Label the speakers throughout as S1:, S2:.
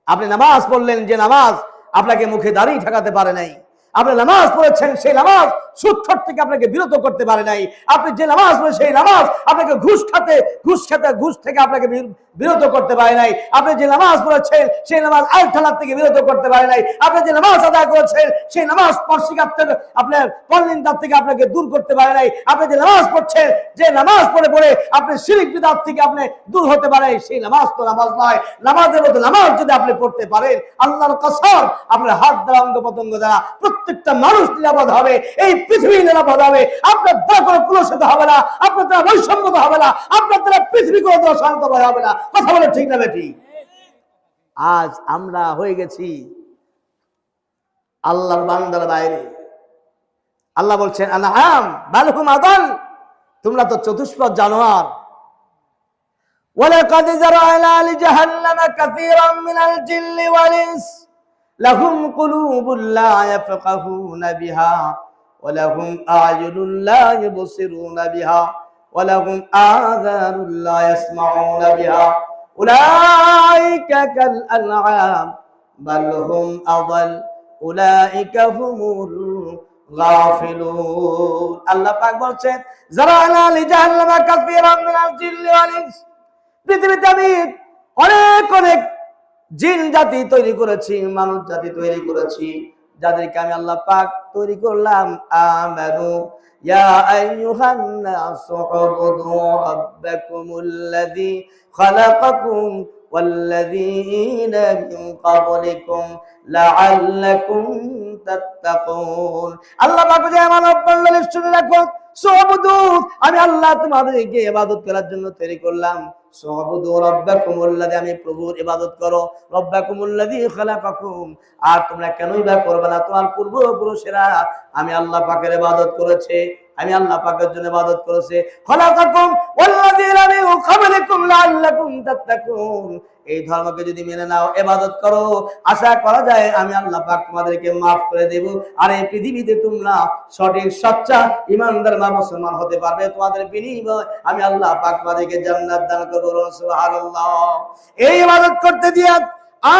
S1: আপনি নামাজ পড়লেন, যে নামাজ আপনাকে মুখে দাড়ি ঠেকাতে পারে নাই। আপনি নামাজ পড়েছেন, সেই নামাজ সুদ থেকে আপনাকে বিরত করতে পারে নাই। আপনি যে নামাজ পড়ে সেই নামাজ আপনাকে ঘুষ থেকে আপনাকে বিরত করতে পারে নাই। আপনি যে নামাজ পড়েছেন সেই নামাজ আলখালার থেকে বিরত করতে পারে নাই। আপনি যে নামাজ আদায় করেছেন সেই নামাজ পরশিকার থেকে, আপনার পরনিন্দার থেকে আপনাকে দূর করতে পারে নাই। আপনি যে নামাজ পড়ছেন, যে নামাজ পড়ে আপনি শিরক বিদআত থেকে আপনি দূর হতে পারেন, সেই নামাজ তো নামাজ নয়। নামাজের মতো নামাজ যদি আপনি পড়তে পারেন, আল্লাহর কসম আপনার হাত দ্বারা, অঙ্গ প্রত্যঙ্গ দ্বারা প্রত্যেকটা মানুষ নিরাপদ হবে, এই পৃথিবী নিরাপদ হবে। আপনার দ্বারা কোনো কুলুষিত হবে না, আপনার দ্বারা বৈষম্য হবে না, আপনার দ্বারা পৃথিবী কোনো দ্বারা শান্ত হবে না। কথা বলে ঠিক না বেটি? আজ আমরা হয়ে গেছি আল্লাহর বান্দার বাইরে। আল্লাহ বলছেন আনআম বালহুম আদাল, তোমরা তো চতুষ্পদ জানোয়ার। ওয়ালাকাদ যারা'না লিজাহান্নামা কাসীরাম মিনাল জিন্নি ওয়াল ইনস লাহুম কুলুবুন লা ইয়াফকাহুনা বিহা ওয়া লাহুম আ'য়ুনুন লা ইউবসিরুনা বিহা ওয়া লাহুম আযানুন লা ইয়াসমাউনা বিহা উলাইকা কাল আনআম বাল হুম আদাল উলাইকা হুমুল গাফিলুন। আল্লাহ পাক বলছেন যারা'না লিজাহান্নামা কাসীরাম মিনাল জিন্নি ওয়াল ইনস, পৃথিবীতে আমি অনেক জিন জাতি তৈরি করেছি, মানুষ জাতি তৈরি করেছি, যাদেরকে আমি আল্লাহ পাক তৈরি করলাম। আমানু ইয়া আইয়ুহান নাসু উবুদু রাব্বাকুমুল্লাযী খালাকাকুম ওয়াল্লাযীনা মিন ক্বাবলিকুম লাআল্লাকুম তাত্তাকুন। আল্লাহ পাক যে মানব মণ্ডলী শুনে রাখো, সুবুদু, আমি আল্লাহ তোমাদেরকে ইবাদত করার জন্য তৈরি করলাম। সুবুদু রাব্বাকুমুল্লাযী, আমি প্রভুর ইবাদত করো। রাব্বাকুমুল্লাযী খালাকাকুম, আর তোমরা কেনই বা করবে না? তোমার পূর্বপুরুষেরা আমি আল্লাহ পাকের ইবাদত করেছে, আমি আল্লাহ পাকের জন্য ইবাদত করেছে। খালাকাকুম ওয়াল্লাযীনা মিন ক্বাবলিকুম লাআল্লাকুম তাত্তাকুন, এই ধর্মকে যদি মেনে নাও, ইবাদত করো, আশা করা যায় আমি আল্লাহ পাক তোমাদেরকে মাফ করে দেব। আর এই পৃথিবীতে তোমরা সঠিক সচ্চা ইমানদার মুসলমান হতে পারবে। তোমাদের বিনিময়ে আমি আল্লাহ পাক তোমাদেরকে জান্নাত দান করব। সুবহানাল্লাহ। এই ইবাদত করতে দিয়ে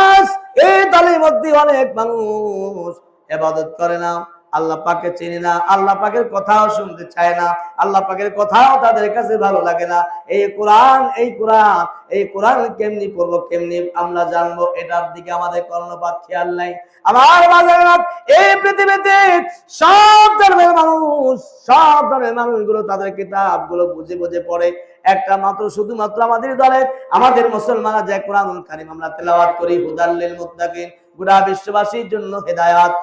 S1: আজ এই দলের মধ্যে অনেক মানুষ ইবাদত করে না, আল্লাহ পাককে চিনি না, আল্লাহ পাকের কথাও শুনতে চায় না, আল্লাহ পাকের কথাও তাদের কাছে ভালো লাগে না। এই কোরআন কেমনি পড়বো, কেমনি আমরা জানবো, এটার দিকে আমাদের কর্ণপাত খেয়াল নাই। আমার বাজার এই পৃথিবীতে সব ধর্মের মানুষগুলো তাদের কিতাবগুলো বুঝে বুঝে পড়ে। একটা মাত্র শুধুমাত্র আমাদের দলে আমাদের মুসলমানরা যে কোরআনুল কারীম আমরা তেলাওয়াত করি, হুদাল লিল মুত্তাকিন, গোটা বিশ্ববাসীর জন্য হেদায়াত,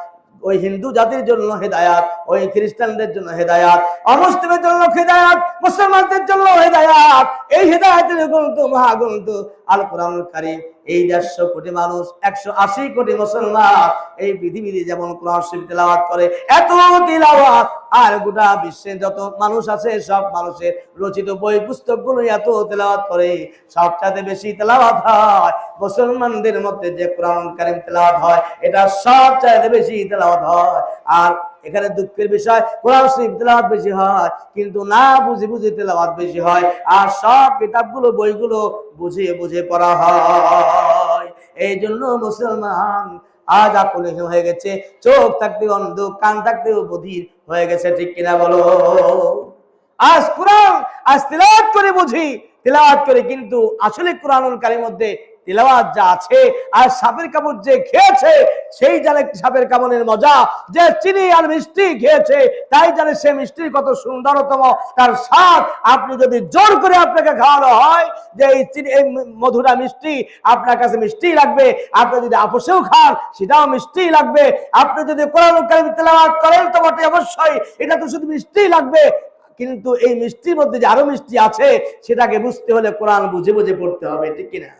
S1: ওই হিন্দু জাতির জন্য হেদায়াত, ওই খ্রিস্টানদের জন্য হেদায়াত, অমুসলিমের জন্য হেদায়াত, মুসলমানদের জন্য হেদায়াত। এই হেদায়াতের গ্রন্থ, মহাগ্রন্থ আল কোরআনুল কারীম, এই 150 কোটি মানুষ, 180 কোটি মুসলমান এই পৃথিবীতে যেমন কোরআন শরীফ তেলাওয়াত করে, এত তেলাওয়াত আর গোটা বিশ্বে যত মানুষ আছে সব মানুষের রচিত বই পুস্তকগুলো এত তেলাওয়াত করে। সবচেয়ে বেশি তেলাওয়াত হয় মুসলমানদের মধ্যে যে কোরআনুল কারীম তেলাওয়াত হয়, এটা সবচেয়ে বেশি তেলাওয়াত হয়। আর এখানে দুঃখের বিষয়, কোরআন শরীফ তেলাওয়াত বেশি হয় কিন্তু না বুঝে তেলাওয়াত বেশি হয়। আর সব কিতাবগুলো, বইগুলো বুঝে পড়া হয়। এই জন্য মুসলমান আজ আকলহীন হয়ে গেছে, চোখ থাকতে অন্ধ, কান থাকতেও বধির হয়ে গেছে। ঠিক কিনা বলো? আজ কোরআন তেলাওয়াত করে বুঝি, তেলাওয়াত করে, কিন্তু আসলে কোরআনুল কারীমের মধ্যে তেলাওয়াত যা আছে, আর সাপের কামড় যে খেয়েছে সেই জানে সাপের কামড়ের মজা, যে চিনি আর মিষ্টি খেয়েছে তাই জানে সে মিষ্টির কত সুন্দরতম তার স্বাদ। আপনি যদি জোর করে আপনাকে খাওয়ানো হয় যে এই চিনি, এই মধুরা মিষ্টি আপনার কাছে মিষ্টি লাগবে, আপনি যদি আপোষেও খান সেটাও মিষ্টি লাগবে। আপনি যদি কোরআনুল কারীম তেলাওয়াত করেন তো বটে, অবশ্যই এটা তো শুধু মিষ্টি লাগবে, কিন্তু এই মিষ্টির মধ্যে যে আরো মিষ্টি আছে সেটাকে বুঝতে হলে কোরআন বুঝে পড়তে হবে। ঠিক কিনা?